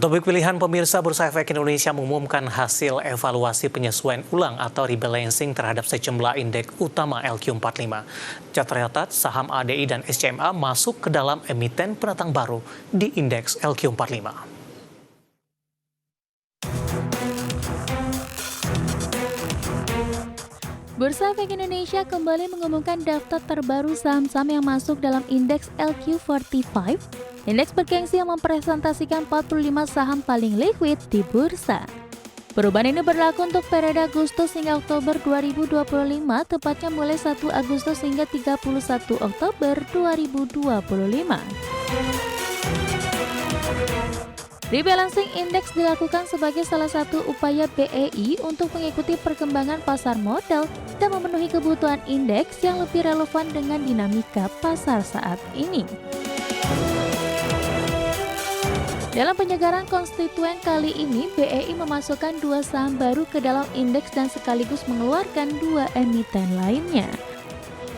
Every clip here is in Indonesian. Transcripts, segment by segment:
Topik pilihan pemirsa, Bursa Efek Indonesia mengumumkan hasil evaluasi penyesuaian ulang atau rebalancing terhadap sejumlah indeks utama LQ45. Tercatat saham ADI dan SCMA masuk ke dalam emiten pendatang baru di indeks LQ45. Bursa Efek Indonesia kembali mengumumkan daftar terbaru saham-saham yang masuk dalam indeks LQ45, indeks bergengsi yang mempresentasikan 45 saham paling liquid di bursa. Perubahan ini berlaku untuk periode Agustus hingga Oktober 2025, tepatnya mulai 1 Agustus hingga 31 Oktober 2025. Rebalancing indeks dilakukan sebagai salah satu upaya BEI untuk mengikuti perkembangan pasar modal dan memenuhi kebutuhan indeks yang lebih relevan dengan dinamika pasar saat ini. Dalam penyegaran konstituen kali ini, BEI memasukkan 2 saham baru ke dalam indeks dan sekaligus mengeluarkan 2 emiten lainnya.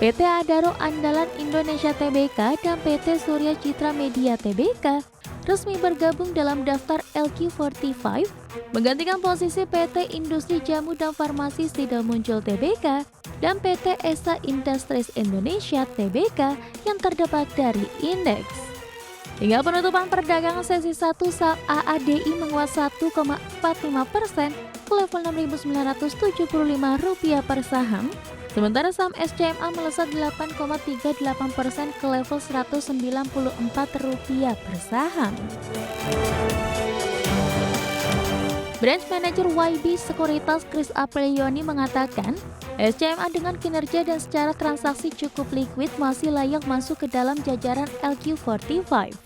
PT Adaro Andalan Indonesia Tbk dan PT Surya Citra Media Tbk resmi bergabung dalam daftar LQ45, menggantikan posisi PT Industri Jamu dan Farmasi Sidal Muncul Tbk dan PT Esa Industries Indonesia Tbk yang terdapat dari indeks. Hingga penutupan perdagangan sesi 1, saham AADI menguat 1,45% ke level Rp6.975 per saham, sementara saham SCMA melesat 8,38% ke level Rp194 per saham. Branch Manager YB Sekuritas Chris Aprilioni mengatakan, SCMA dengan kinerja dan secara transaksi cukup liquid masih layak masuk ke dalam jajaran LQ45.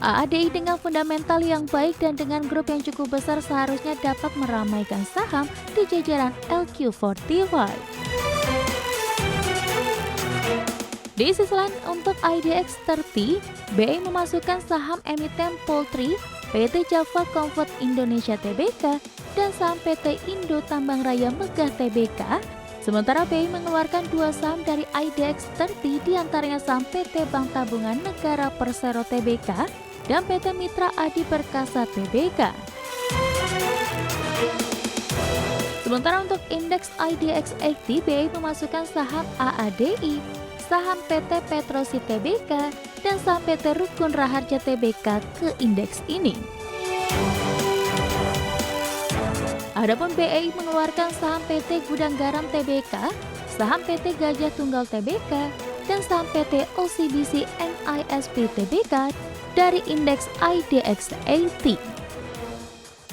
AADI dengan fundamental yang baik dan dengan grup yang cukup besar seharusnya dapat meramaikan saham di jajaran LQ45. Di sisi lain, untuk IDX 30, BEI memasukkan saham emiten Poultry, PT Java Comfort Indonesia Tbk, dan saham PT Indo Tambang Raya Megah Tbk, sementara BEI mengeluarkan 2 saham dari IDX 30, diantaranya saham PT Bank Tabungan Negara Persero Tbk dan PT Mitra Adi Perkasa Tbk. Sementara untuk indeks IDX 80, BEI memasukkan saham AADI, saham PT Petrosi Tbk, dan saham PT Rukun Raharja Tbk ke indeks ini. Adapun BEI mengeluarkan saham PT Gudang Garam Tbk, saham PT Gajah Tunggal Tbk, dan saham PT OCBC NISP Tbk dari indeks IDX 80.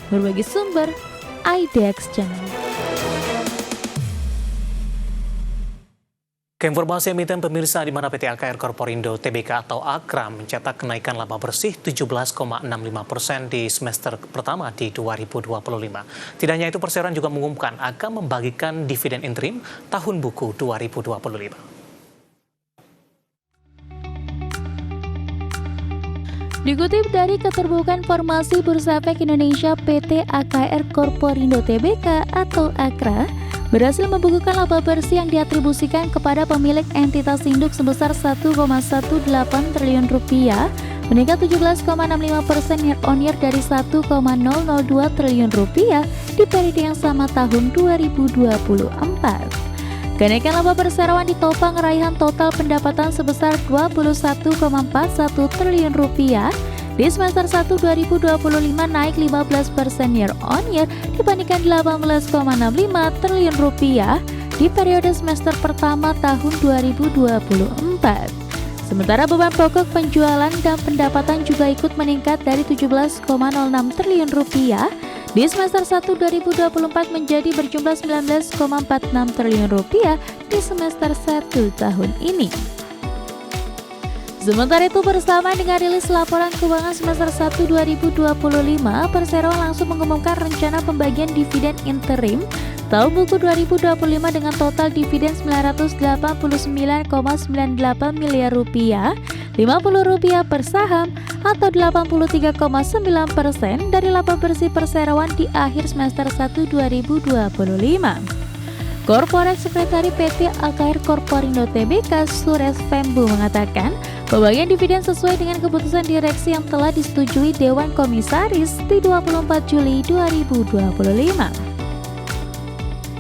Berbagi sumber IDX Channel. Keinformasi emiten pemirsa, di mana PT AKR Korporindo Tbk atau AKRA mencetak kenaikan laba bersih 17,65% di semester pertama di 2025. Tidak hanya itu, perseroan juga mengumumkan akan membagikan dividen interim tahun buku 2025. Dikutip dari Keterbukaan Informasi Bursa Efek Indonesia, PT AKR Korporindo Tbk atau AKRA berhasil membukukan laba bersih yang diatribusikan kepada pemilik entitas induk sebesar Rp1,18 triliun, meningkat 17,65% year on year dari Rp1,002 triliun di periode yang sama tahun 2024. Kenaikan laba perseroan ditopang raihan total pendapatan sebesar Rp21,41 triliun di semester 1 2025, naik 15% year on year dibandingkan Rp18,65 triliun di periode semester pertama tahun 2024. Sementara beban pokok penjualan dan pendapatan juga ikut meningkat dari Rp17,06 triliun di semester 1 2024 menjadi berjumlah Rp19,46 triliun di semester 1 tahun ini. Sementara itu, bersama dengan rilis laporan keuangan semester 1 2025, perseroan langsung mengumumkan rencana pembagian dividen interim tahun buku 2025 dengan total dividen Rp989,98 miliar, Rp50 per saham atau 83,9% dari laba bersih perseroan di akhir semester 1 2025. Korporat Sekretari PT AKR Korporindo Tbk Suresh Vembu mengatakan, pembagian dividen sesuai dengan keputusan direksi yang telah disetujui Dewan Komisaris di 24 Juli 2025.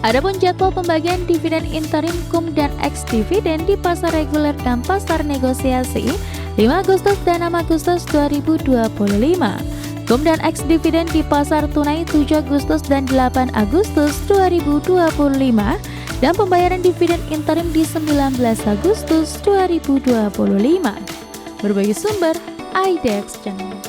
Adapun jadwal pembagian dividen interim, cum dan ex dividen di pasar reguler dan pasar negosiasi 5 Agustus dan 6 Agustus 2025. Cum dan ex dividen di pasar tunai 7 Agustus dan 8 Agustus 2025 dan pembayaran dividen interim di 19 Agustus 2025. Berbagai sumber, IDX Channel.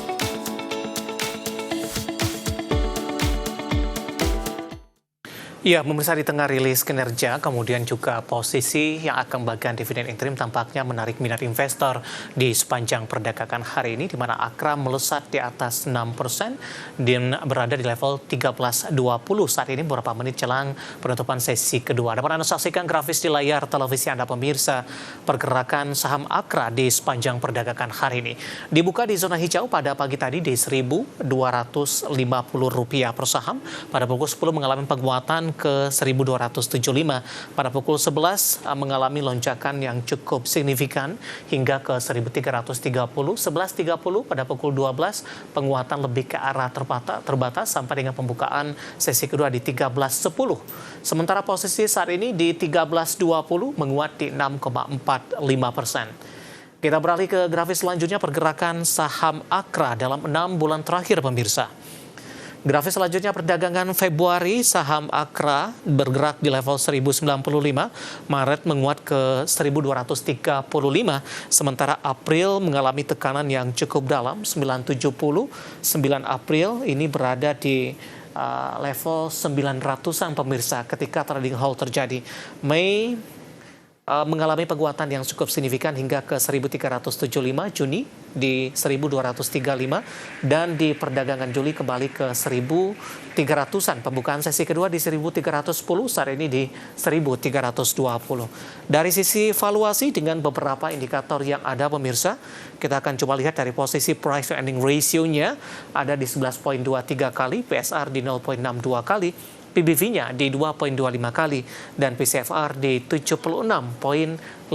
Ya, pemirsa, di tengah rilis kinerja, kemudian juga posisi yang akan bagian dividen interim tampaknya menarik minat investor di sepanjang perdagangan hari ini, di mana AKRA melesat di atas 6% dan berada di level 13.20 saat ini beberapa menit jelang penutupan sesi kedua. Dapat Anda saksikan grafis di layar televisi Anda pemirsa, pergerakan saham AKRA di sepanjang perdagangan hari ini. Dibuka di zona hijau pada pagi tadi di Rp1.250 per saham, pada pukul 10 mengalami penguatan ke 1.275, pada pukul 11 mengalami lonjakan yang cukup signifikan hingga ke 1.330, 11.30 pada pukul 12 penguatan lebih ke arah terbatas sampai dengan pembukaan sesi kedua di 13.10. Sementara posisi saat ini di 13.20 menguat di 6,45%. Kita beralih ke grafis selanjutnya, pergerakan saham AKRA dalam 6 bulan terakhir pemirsa. Grafis selanjutnya perdagangan Februari, saham AKRA bergerak di level 1095, Maret menguat ke 1235, sementara April mengalami tekanan yang cukup dalam 970, 9 April ini berada di level 900-an pemirsa ketika trading halt terjadi. Mei mengalami penguatan yang cukup signifikan hingga ke 1375, Juni di 1235, dan di perdagangan Juli kembali ke 1300-an. Pembukaan sesi kedua di 1310, saat ini di 1320. Dari sisi valuasi dengan beberapa indikator yang ada pemirsa, kita akan coba lihat dari posisi price to earning ratio-nya ada di 11.23 kali, PSR di 0.62 kali, PBV-nya di 2.25 kali, dan PCFR di 76.55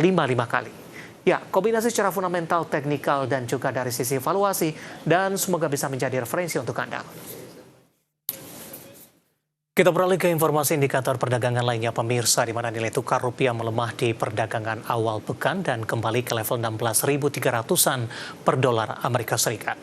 kali. Ya, kombinasi secara fundamental, teknikal, dan juga dari sisi valuasi, dan semoga bisa menjadi referensi untuk Anda. Kita beralih ke informasi indikator perdagangan lainnya pemirsa, di mana nilai tukar rupiah melemah di perdagangan awal pekan dan kembali ke level 16.300-an per dolar Amerika Serikat.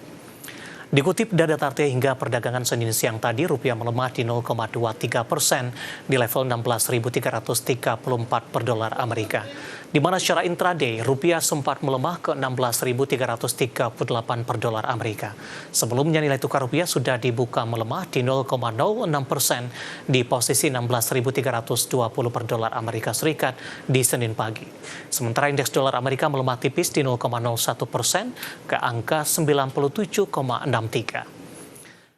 Dikutip data Tarte hingga perdagangan Senin siang tadi, rupiah melemah di 0,23% di level 16.334 per dolar Amerika. Di mana secara intraday, rupiah sempat melemah ke 16.338 per dolar Amerika. Sebelumnya nilai tukar rupiah sudah dibuka melemah di 0,06% di posisi 16.320 per dolar Amerika Serikat di Senin pagi. Sementara indeks dolar Amerika melemah tipis di 0,01% ke angka 97,63.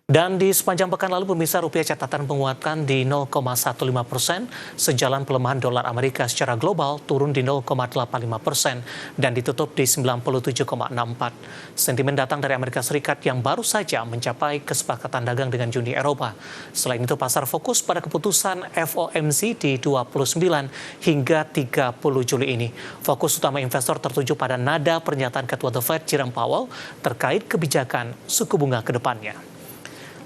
Dan di sepanjang pekan lalu pemirsa, rupiah catatan penguatan di 0,15% sejalan pelemahan dolar Amerika secara global turun di 0,85% dan ditutup di 97,64. Sentimen datang dari Amerika Serikat yang baru saja mencapai kesepakatan dagang dengan Uni Eropa. Selain itu pasar fokus pada keputusan FOMC di 29 hingga 30 Juli ini. Fokus utama investor tertuju pada nada pernyataan Ketua The Fed Jerome Powell terkait kebijakan suku bunga ke depannya.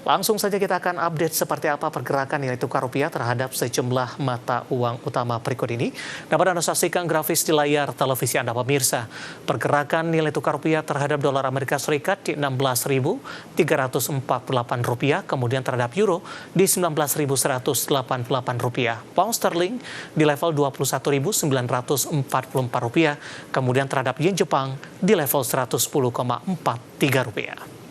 Langsung saja kita akan update seperti apa pergerakan nilai tukar rupiah terhadap sejumlah mata uang utama berikut ini. Dapat Anda saksikan grafis di layar televisi Anda pemirsa. Pergerakan nilai tukar rupiah terhadap dolar Amerika Serikat di 16.348 rupiah, kemudian terhadap euro di 19.188 rupiah. Pound sterling di level 21.944 rupiah, kemudian terhadap yen Jepang di level 110,43 rupiah.